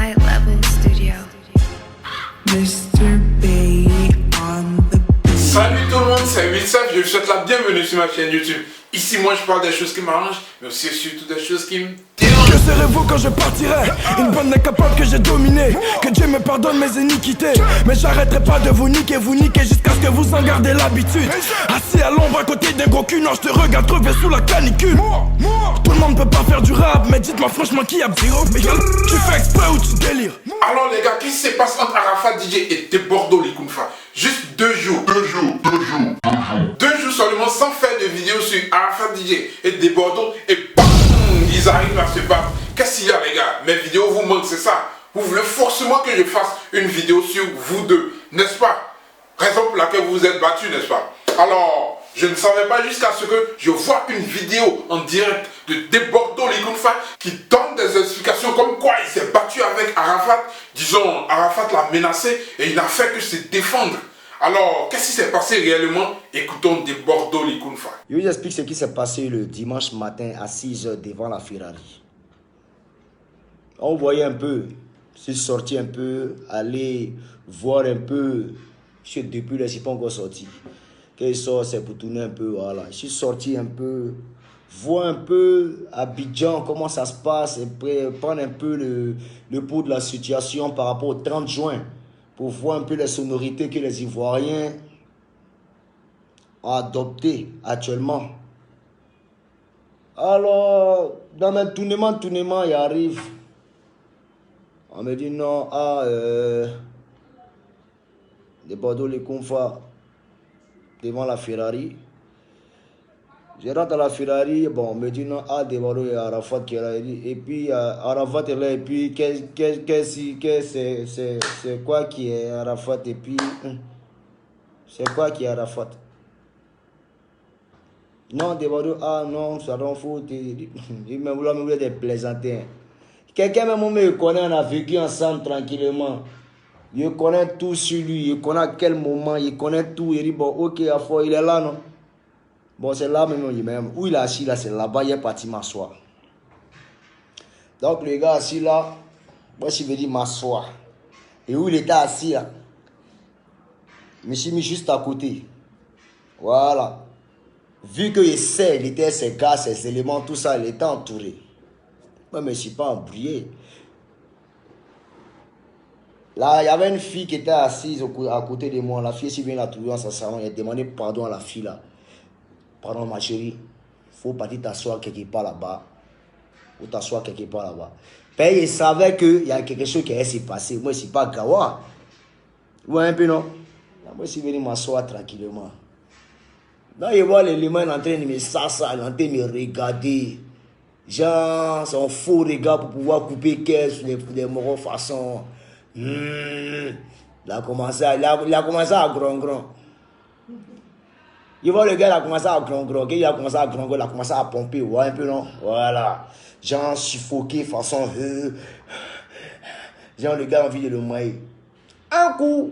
High Level Studio. Mr. B on the beat. Salut tout le monde, c'est Wilsaf, je vous souhaite la bienvenue sur ma chaîne YouTube. Ici, moi, je parle des choses qui m'arrangent, mais aussi surtout des choses qui me dérangent. Que serez-vous quand je partirai? Une bonne incapable que j'ai dominée. Que Dieu me pardonne mes iniquités. Mais j'arrêterai pas de vous niquer jusqu'à ce que vous en gardez l'habitude. Assis à l'ombre à côté d'un gros cul, non, je te regarde crever sous la canicule. Tout le monde peut pas faire du rap, mais dites-moi franchement qui a zéro. Tu fais exprès ou tu délires? Alors les gars, qu'est-ce qui se passe entre Arafat DJ et Debordo Likunfa? Juste 2 jours. 2 jours seulement sans faire de vidéo sur Arafat DJ et Debordo et bam, ils arrivent à se battre. Qu'est-ce qu'il y a les gars? Mes vidéos vous manquent, c'est ça? Vous voulez forcément que je fasse une vidéo sur vous deux, n'est-ce pas? Raison pour laquelle vous vous êtes battus, n'est-ce pas? Alors, je ne savais pas jusqu'à ce que je vois une vidéo en direct de Debordo Likunfa qui donne des explications comme quoi il s'est battu avec Arafat. Disons, Arafat l'a menacé et il n'a fait que se défendre. Alors, qu'est-ce qui s'est passé réellement? Écoutons Debordo Likunfa. Je vous explique ce qui s'est passé le dimanche matin à 6 h devant la Ferrari. On voyait un peu, je suis sorti un peu, aller voir un peu. Je suis depuis là, je ne suis pas encore sorti. Quand il sort, c'est pour tourner un peu, voilà. Je suis sorti un peu, voir un peu Abidjan, comment ça se passe, et prendre un peu le pouls de la situation par rapport au 30 juin, pour voir un peu les sonorités que les Ivoiriens ont adoptées actuellement. Alors, dans mes tournements, il arrive. On me dit non, Debordo Likunfa devant la Ferrari. Je rentre à la Ferrari, bon, on me dit non, Debordo et Arafat qui est là. Et puis Arafat est là, et puis c'est quoi qui est Arafat? Et puis, c'est quoi qui est Arafat? Non, Debordo, non, ça rend fou. Il me voulait des plaisanter. Quelqu'un même me connaît, on a vécu ensemble tranquillement. Je connais tout sur lui, je connais à quel moment, il connaît tout. Il dit bon, ok, il est là, non? Bon, c'est là même, où il est assis là, c'est là-bas, il est parti m'asseoir. Donc le gars assis là, moi je vais dire m'asseoir. Et où il était assis là, je me suis mis juste à côté. Voilà. Vu que il était ses gars, ses éléments, tout ça, il était entouré. Moi, je ne me suis pas embrouillé. Là, il y avait une fille qui était assise à côté de moi. La fille, si bien la trouver dans sa salon, elle a demandé pardon à la fille là. Pardon, ma chérie, il faut partir t'asseoir quelque part là-bas. Il faut t'asseoir quelque part là-bas. Il savait qu'il y a quelque chose qui allait se passer. Moi, je ne suis pas gawa. Ouais, un peu non. Là, moi, je suis venu m'asseoir tranquillement. Là, il voit l'élément en train de me ça, il est en train de me regarder. Genre, c'est un faux regard pour pouvoir couper caisse des moraux façon. Il a commencé à grand. Il voit le gars, il a commencé à grand. Il a commencé à grand, il a commencé à pomper. Ouais, un peu non. Voilà. Genre, suffoqué façon. Genre, le gars a envie de le mailler. Un coup,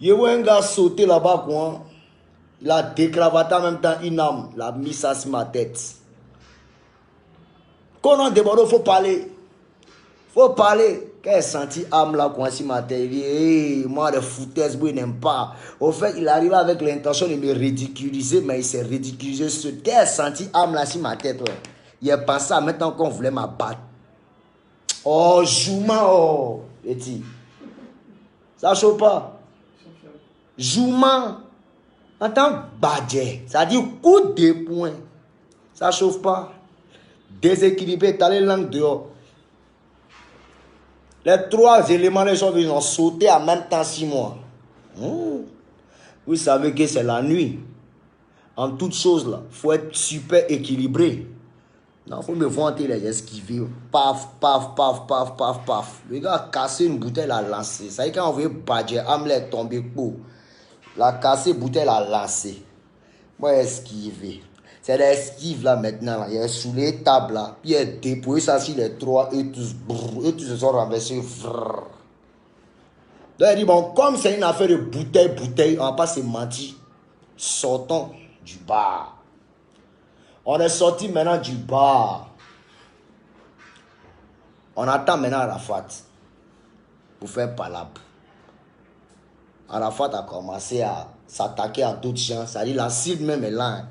il voit un gars sauter là-bas, quoi. Il a décravaté en même temps une âme. Il a mis ça sur ma tête. Quand on demande, il faut parler. Il faut parler. Quand il a senti âme là, coincé ma tête, il dit, hey, moi, les foutaises, il n'aime pas. Au fait, il arrive avec l'intention de me ridiculiser, mais il s'est ridiculisé. Quand il a senti âme là sur ma tête, ouais, il a pensé à maintenant qu'on voulait m'abattre. Oh, Jouma, oh, petit. Ça chauffe pas. Jouma, en tant que badjet, ça dit coup de poing. Ça chauffe pas. Déséquilibré, t'as les langues dehors. Les 3 éléments, les gens ont sauté en même temps 6 mois. Vous savez que c'est la nuit. En toute chose, là, il faut être super équilibré. Non, il faut me vanter les esquiver. Paf, paf, paf, paf, paf, paf. Le gars a cassé une bouteille, l'a lancé. Ça y est, quand on veut badger, Amle est tombé pour. La cassé bouteille, l'a lancé. Moi, esquiver. C'est l'esquive là maintenant. Là. Il est sous les tables là. Il est déployé ça sur les 3 et tous se sont renversés. Donc il dit bon, comme c'est une affaire de bouteille, on va pas se mentir. Sortons du bar. On est sorti maintenant du bar. On attend maintenant Arafat pour faire palabre. Arafat a commencé à s'attaquer à d'autres gens. C'est-à-dire la cible même est là. Hein.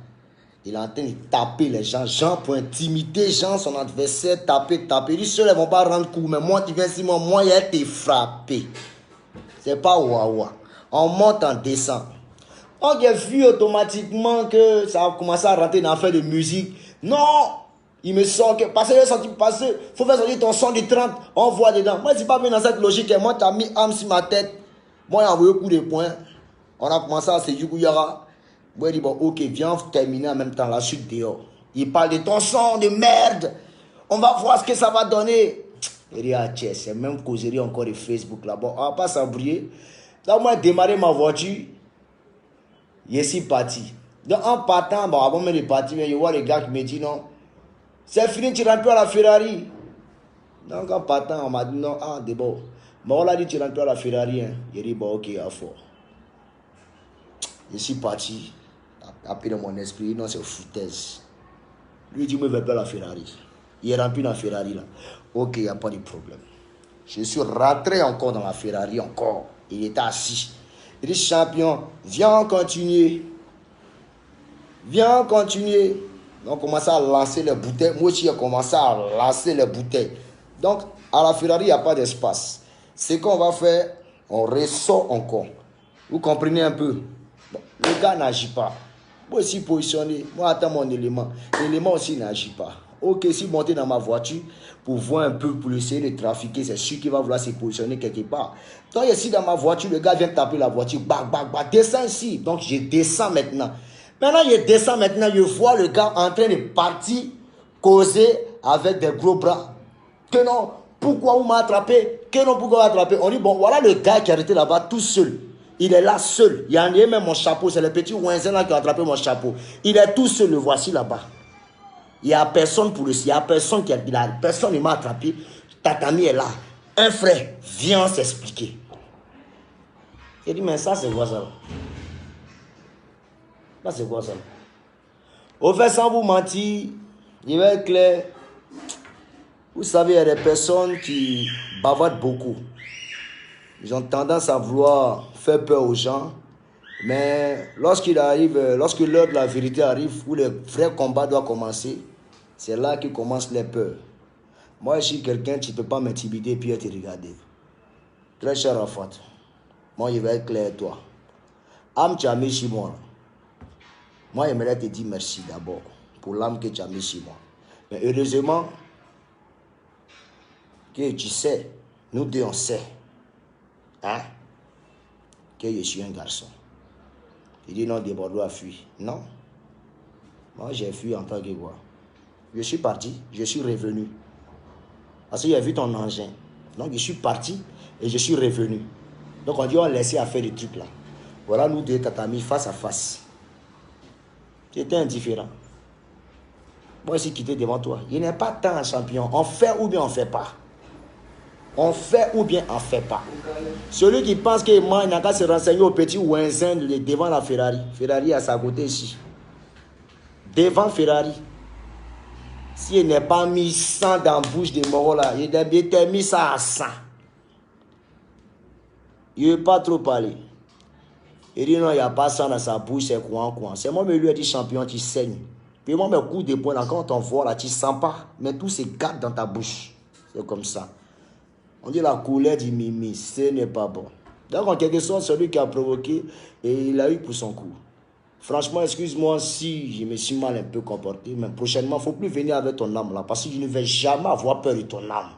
Il est en train de taper les gens. Gens pour intimider son adversaire. Taper. Il dit, ceux-là ne vont pas rendre coup. Mais moi, tu viens ici, moi, il a été frappé. C'est pas wawa. On monte, on descend. On a vu automatiquement que ça a commencé à rentrer dans l'affaire de musique. Non! Il me sort que, parce que faut faire sortir ton son de 30, on voit dedans. Moi, je suis pas bien dans cette logique. Moi, tu as mis âme sur ma tête. Moi, j'ai envoyé un coup de poing. On a commencé à se dire, moi, il dit, bon, ok, viens terminer en même temps la chute dehors. Il parle de ton son de merde. On va voir ce que ça va donner. Il dit, ah, tiens, c'est même causerie encore de Facebook là-bas. On va pas s'embrouiller. Donc, moi, j'ai démarré ma voiture. Je suis parti. Donc, en partant, bon, avant même de partir, il y a les gars qui me disent, non, c'est fini, tu rentres plus à la Ferrari. Donc, en partant, on m'a dit, non, ah, d'abord. Mais on l'a dit, tu rentres plus à la Ferrari. Hein. Il dit, bon, ok, à fort. Je suis parti. Après, dans mon esprit, non, c'est foutaise. Lui, il dit, moi, je ne vais pas à la Ferrari. Il est rempli dans la Ferrari, là. Ok, il n'y a pas de problème. Je suis rentré encore dans la Ferrari, encore. Il était assis. Il dit, champion, viens continuer. Viens continuer. Donc, on commence à lancer les bouteilles. Moi aussi, j'ai commencé à lancer les bouteilles. Donc, à la Ferrari, il n'y a pas d'espace. Ce qu'on va faire, on ressort encore. Vous comprenez un peu? Bon, le gars n'agit pas. Moi aussi positionné. Moi, attends mon élément. L'élément aussi n'agit pas. Ok, si monter dans ma voiture pour voir un peu, pour essayer de trafiquer, c'est sûr qu'il va vouloir se positionner quelque part. Donc, ici dans ma voiture, le gars vient taper la voiture. Descends ici. Donc, je descends maintenant. Maintenant, je descends maintenant. Je vois le gars en train de partir, causer avec des gros bras. Que non, pourquoi vous m'avez attrapé? Que non, pourquoi vous m'avez attrapé? On dit, bon, voilà le gars qui est arrêté là-bas tout seul. Il est là seul. Il y a même mon chapeau. C'est le petit Wenzen là qui a attrapé mon chapeau. Il est tout seul. Le voici là-bas. Il n'y a personne pour le. Il n'y a personne qui a. Personne ne m'a attrapé. Tatami est là. Un frère, viens s'expliquer. Il dit, mais ça, c'est quoi ça? Ça, c'est quoi ça? Au fait, sans vous mentir, il va être clair. Vous savez, il y a des personnes qui bavardent beaucoup. Ils ont tendance à vouloir faire peur aux gens. Mais lorsqu'il arrive, lorsque l'heure de la vérité arrive, où le vrai combat doit commencer, c'est là que commencent les peurs. Moi, je suis quelqu'un, tu ne peux pas m'intimider et puis te regarder. Très cher Arafat, moi, je vais être clair avec toi. Âme, tu as mis chez moi. Moi, j'aimerais te dire merci d'abord pour l'âme que tu as mis chez moi. Mais heureusement que tu sais, nous deux, on sait. Hein? Que je suis un garçon. Il dit non, Bordeaux a fui. Non. Moi, j'ai fui en tant que quoi. Je suis parti, je suis revenu. Parce que j'ai vu ton engin. Donc, je suis parti et je suis revenu. Donc, on dit, on a laissé à faire des trucs là. Voilà, nous deux, tatami, face à face. J'étais indifférent. Moi, je suis quitté devant toi. Il n'est pas tant champion. On fait ou bien on ne fait pas. On fait ou bien on ne fait pas. Celui qui pense que moi, il n'a qu'à se renseigner au petit Wenzen devant la Ferrari. Ferrari à sa côté ici. Devant Ferrari. S'il n'est pas mis 100 dans la bouche de Moro là, il a mis ça à 100. Il ne veut pas trop parler. Il dit non, il n'y a pas ça dans sa bouche, c'est quoi. C'est moi, mais lui a dit champion, tu saignes. Puis moi, mes coups de poing là, quand on voit là, tu ne sens pas. Mais tout se garde dans ta bouche. C'est comme ça. On dit la couleur du mimi, ce n'est pas bon. Donc en quelque sorte, celui qui a provoqué, et il a eu pour son coup. Franchement, excuse-moi si je me suis mal un peu comporté, mais prochainement, il ne faut plus venir avec ton âme là, parce que je ne vais jamais avoir peur de ton âme.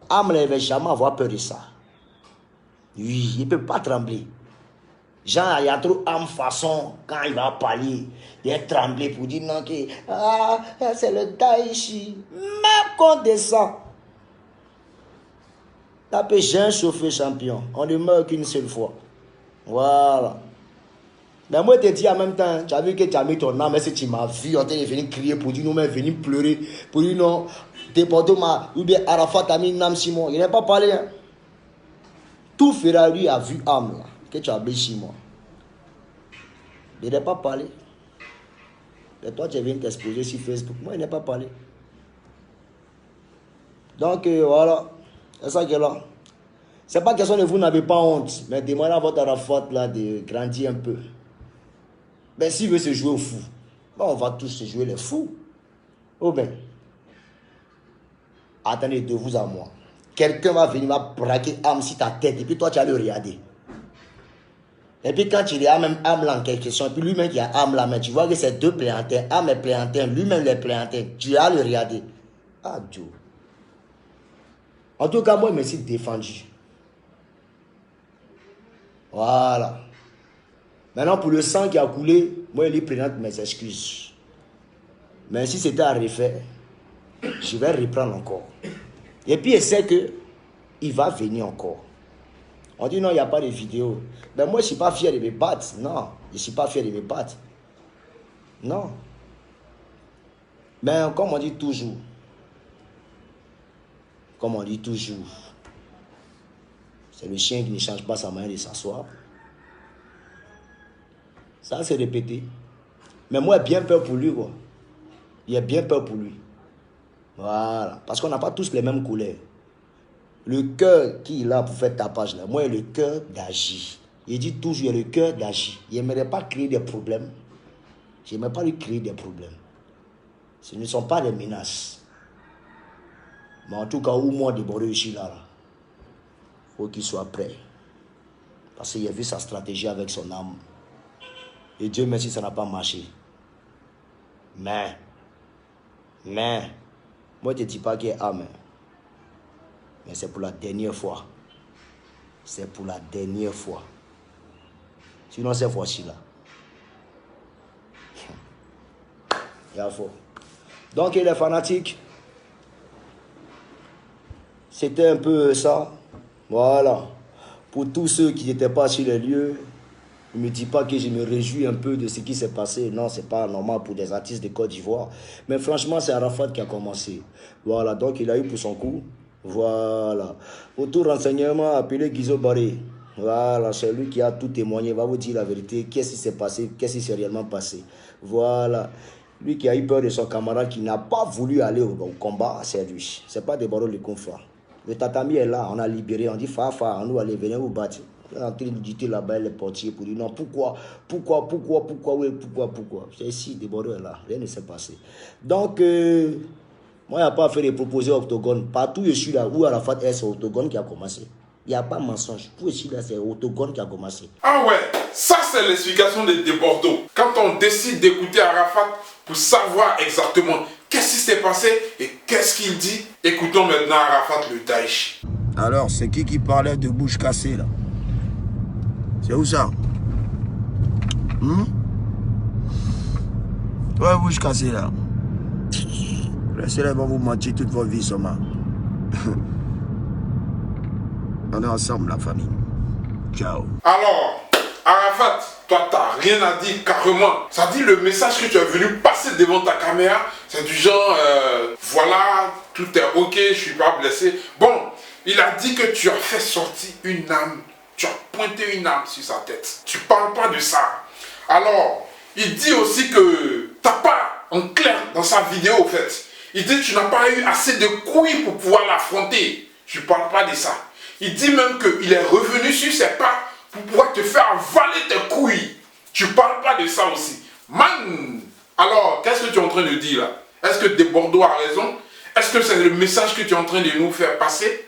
Âme ne va jamais avoir peur de ça. Oui, il ne peut pas trembler. Genre, il y a trop âme façon, quand il va parler, il est tremblé pour dire non, que ah, c'est le Daichi. Même qu'on descend. Tapez, j'ai un chauffeur champion. On ne meurt qu'une seule fois. Voilà. Mais moi, je te dis en même temps, tu as vu que tu as mis ton âme, mais si tu m'as vu en train de venir crier pour dire non, mais venir pleurer, pour dire non, Bordeaux ou bien Arafat a mis une âme sur moi. Il n'a pas parlé. Hein. Tout Ferrari a vu âme là, que tu as blessé chez moi. Il n'a pas parlé. Et toi, tu viens t'exposer sur Facebook. Moi, il n'a pas parlé. Donc voilà, c'est ça qui est là. C'est pas question de vous n'avez pas honte, mais demandez à votre Arafat là de grandir un peu. Ben s'il veut se jouer au fou, ben, on va tous se jouer les fous. Oh ben, attendez de vous à moi. Quelqu'un va venir, va braquer âme sur ta tête et puis toi tu vas le regarder. Et puis quand il y a même âme là en quelque chose, et puis lui-même qui a âme là, mais tu vois que c'est deux pléantins, âme et pléantin, lui-même les pléantins, tu vas le regarder. Ah Dieu. En tout cas, moi je me suis défendu. Voilà. Maintenant pour le sang qui a coulé, moi je lui présente mes excuses. Mais si c'était à refaire, je vais reprendre encore. Et puis il sait que il va venir encore. On dit non, il n'y a pas de vidéo. Ben moi, je ne suis pas fier de me battre. Non, je ne suis pas fier de me battre. Non. Mais comme on dit toujours, c'est le chien qui ne change pas sa manière de s'asseoir. Ça s'est répété. Mais moi, j'ai bien peur pour lui, quoi. Il a bien peur pour lui. Voilà. Parce qu'on n'a pas tous les mêmes couleurs. Le cœur qu'il a pour faire tapage là, moi j'ai le cœur d'agir. Il dit toujours, il a le cœur d'agir. Il n'aimerait pas créer des problèmes. Je n'aimerais pas lui créer des problèmes. Ce ne sont pas des menaces. Mais en tout cas, où moi débordé ici là, il faut qu'il soit prêt. Parce qu'il a vu sa stratégie avec son âme. Et Dieu merci, ça n'a pas marché. Mais, moi je ne dis pas qu'il est âme. Mais c'est pour la dernière fois. C'est pour la dernière fois. Sinon, cette fois-ci là. Il y a faux. Donc, il est fanatique. C'était un peu ça. Voilà. Pour tous ceux qui n'étaient pas sur les lieux, ne me dis pas que je me réjouis un peu de ce qui s'est passé. Non, c'est pas normal pour des artistes de Côte d'Ivoire. Mais franchement, c'est Arafat qui a commencé. Voilà. Donc, il a eu pour son coup. Voilà. Pour tout renseignement, appelez Guizo Barré. Voilà, c'est lui qui a tout témoigné. Il va vous dire la vérité. Qu'est-ce qui s'est passé? Qu'est-ce qui s'est réellement passé? Voilà. Lui qui a eu peur de son camarade qui n'a pas voulu aller au combat, c'est lui. C'est pas des barreaux de confort. Le tatami est là, on a libéré. On dit Fafa, on nous allez venir vous battre. On est en train de dire là-bas les portiers pour dire non, pourquoi, c'est ici, des barreaux est là. Rien ne s'est passé. Donc, moi, il n'y a pas à faire des propositions octogone. Partout, je suis là où Arafat est, c'est octogone qui a commencé. Il n'y a pas de mensonge. Pour ici, là, c'est octogone qui a commencé. Ah ouais, ça c'est l'explication de Bordeaux. Quand on décide d'écouter Arafat pour savoir exactement qu'est-ce qui s'est passé et qu'est-ce qu'il dit, écoutons maintenant Arafat le Daesh. Alors, c'est qui parlait de bouche cassée, là? C'est où ça? Ouais, bouche cassée, là. Laissez-les vont vous mentir toute votre vie seulement. On est ensemble, la famille. Ciao. Alors, Arafat, toi t'as rien à dire carrément. Ça dit le message que tu es venu passer devant ta caméra, c'est du genre, voilà, tout est ok, je suis pas blessé. Bon, il a dit que tu as fait sortir une âme, tu as pointé une âme sur sa tête. Tu parles pas de ça. Alors, il dit aussi que t'as pas, en clair, dans sa vidéo au fait, il dit que tu n'as pas eu assez de couilles pour pouvoir l'affronter. Je ne parle pas de ça. Il dit même qu'il est revenu sur ses pas pour pouvoir te faire avaler tes couilles. Tu ne parles pas de ça aussi. Man! Alors, qu'est-ce que tu es en train de dire là? Est-ce que Bordeaux a raison? Est-ce que c'est le message que tu es en train de nous faire passer?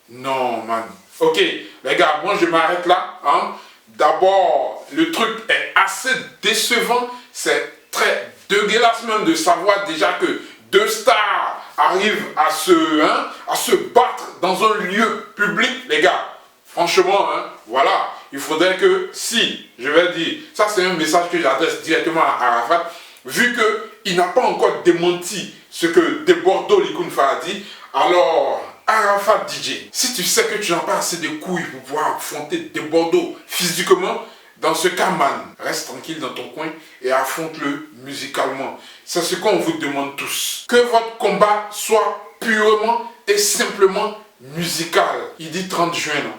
Non, man. Ok, les gars, moi je m'arrête là. Hein? D'abord, le truc est assez décevant. C'est très dégueulasse même de savoir déjà que deux stars arrivent à se battre dans un lieu public, les gars. Franchement, voilà. Il faudrait que, si, je vais dire, ça c'est un message que j'adresse directement à Arafat, vu qu'il n'a pas encore démenti ce que Bordeaux Likunfa a dit, alors, Arafat DJ, si tu sais que tu n'as pas assez de couilles pour pouvoir affronter Bordeaux physiquement, dans ce cas, man, reste tranquille dans ton coin et affronte-le musicalement. C'est ce qu'on vous demande tous. Que votre combat soit purement et simplement musical. Il dit 30 juin, non?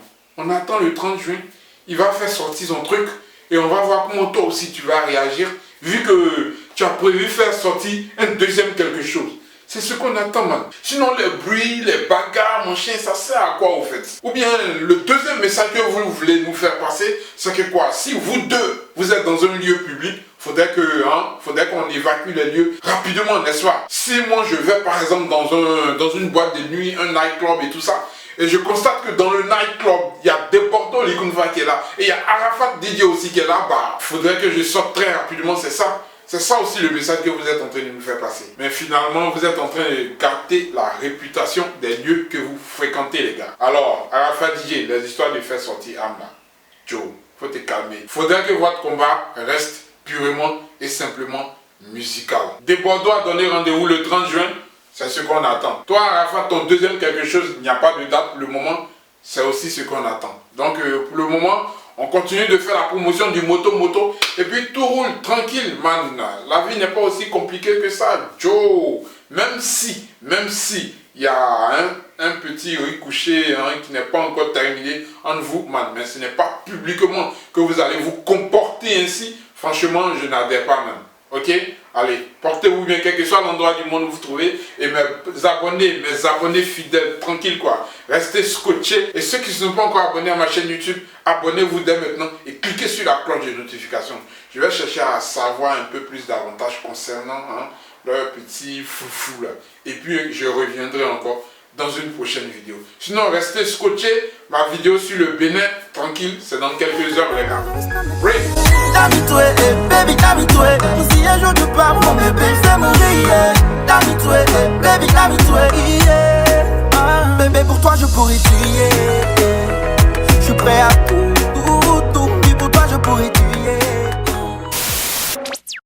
On attend le 30 juin. Il va faire sortir son truc et on va voir comment toi aussi tu vas réagir. Vu que tu as prévu faire sortir un deuxième quelque chose. C'est ce qu'on attend, man. Sinon, les bruits, les bagarres, mon chien, ça sert à quoi, au fait? Ou bien, le deuxième message que vous voulez nous faire passer, c'est que quoi? Si vous deux, vous êtes dans un lieu public, faudrait qu'on évacue les lieux rapidement, n'est-ce pas? Si moi, je vais, par exemple, dans une boîte de nuit, un nightclub et tout ça, et je constate que dans le nightclub, il y a Debordo Likunfa qui est là, et il y a Arafat Didier aussi qui est là, bah, faudrait que je sorte très rapidement, c'est ça. C'est ça aussi le message que vous êtes en train de nous faire passer. Mais finalement, vous êtes en train de gâter la réputation des lieux que vous fréquentez, les gars. Alors, Arafat DJ, les histoires de faire sortir âme là. Joe, faut te calmer. Faudrait que votre combat reste purement et simplement musical. Debordo a donné rendez-vous le 30 juin. C'est ce qu'on attend. Toi, Arafat, ton deuxième quelque chose, il n'y a pas de date pour le moment. C'est aussi ce qu'on attend. Donc, pour le moment, on continue de faire la promotion du moto. Et puis, tout roule tranquille, man. La vie n'est pas aussi compliquée que ça, Joe. Même si il y a un petit ricochet qui n'est pas encore terminé entre vous, man. Mais ce n'est pas publiquement que vous allez vous comporter ainsi. Franchement, je n'adhère pas, man. Ok? Allez, portez-vous bien, quel que soit l'endroit du monde où vous vous trouvez. Et mes abonnés fidèles, tranquilles quoi. Restez scotchés. Et ceux qui ne sont pas encore abonnés à ma chaîne YouTube, abonnez-vous dès maintenant et cliquez sur la cloche de notification. Je vais chercher à savoir un peu plus davantage concernant leur petit foufou là. Et puis, je reviendrai encore dans une prochaine vidéo. Sinon, restez scotchés. Ma vidéo sur le Bénin, tranquille, c'est dans quelques heures, les gars. Break.